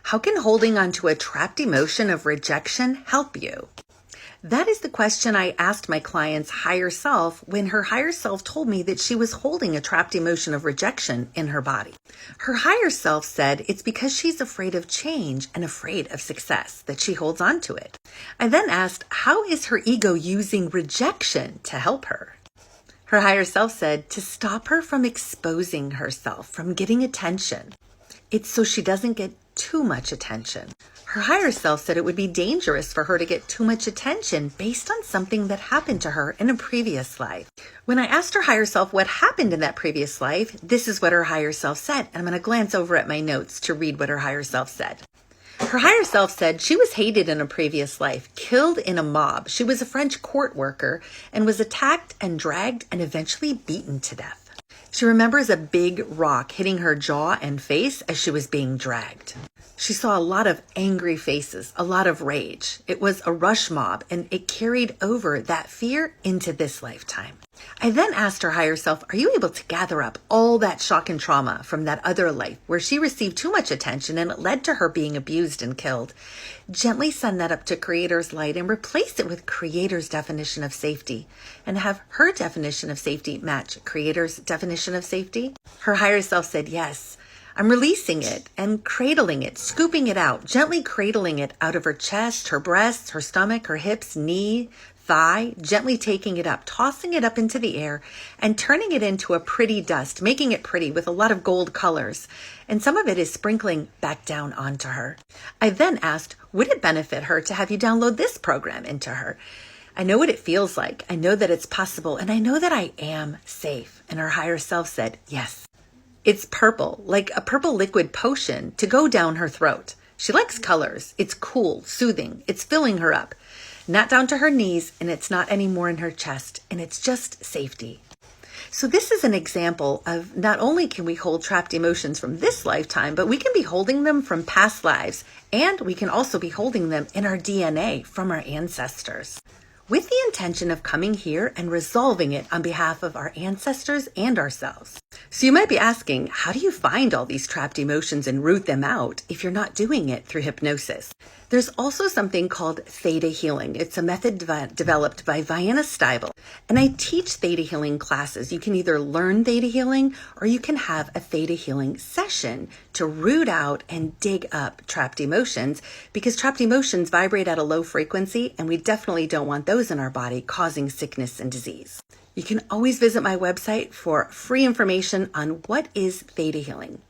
How can holding onto a trapped emotion of rejection help you? That is the question I asked my client's higher self when her higher self told me that she was holding a trapped emotion of rejection in her body. Her higher self said it's because she's afraid of change and afraid of success that she holds on to it. I then asked, how is her ego using rejection to help her? Her higher self said to stop her from exposing herself, from getting attention. It's so she doesn't get too much attention. Her higher self said it would be dangerous for her to get too much attention based on something that happened to her in a previous life. When I asked her higher self what happened in that previous life, this is what her higher self said. And I'm going to glance over at my notes to read what her higher self said. Her higher self said she was hated in a previous life, killed in a mob. She was a French court worker and was attacked and dragged and eventually beaten to death. She remembers a big rock hitting her jaw and face as she was being dragged. She saw a lot of angry faces, a lot of rage. It was a rush mob, and it carried over that fear into this lifetime. I then asked her higher self, are you able to gather up all that shock and trauma from that other life where she received too much attention and it led to her being abused and killed? Gently send that up to Creator's light and replace it with Creator's definition of safety and have her definition of safety match Creator's definition of safety. Her higher self said, yes. I'm releasing it and cradling it, scooping it out, gently cradling it out of her chest, her breasts, her stomach, her hips, knee, thigh, gently taking it up, tossing it up into the air and turning it into a pretty dust, making it pretty with a lot of gold colors. And some of it is sprinkling back down onto her. I then asked, would it benefit her to have you download this program into her? I know what it feels like. I know that it's possible. And I know that I am safe. And her higher self said, yes. It's purple, like a purple liquid potion to go down her throat. She likes colors. It's cool, soothing. It's filling her up. Not down to her knees, and it's not anymore in her chest, and it's just safety. So this is an example of not only can we hold trapped emotions from this lifetime, but we can be holding them from past lives, and we can also be holding them in our DNA from our ancestors, with the intention of coming here and resolving it on behalf of our ancestors and ourselves. So you might be asking, how do you find all these trapped emotions and root them out if you're not doing it through hypnosis? There's also something called theta healing. It's a method developed by Vienna Steibel. And I teach theta healing classes. You can either learn theta healing or you can have a theta healing session to root out and dig up trapped emotions, because trapped emotions vibrate at a low frequency and we definitely don't want those in our body causing sickness and disease. You can always visit my website for free information on what is theta healing.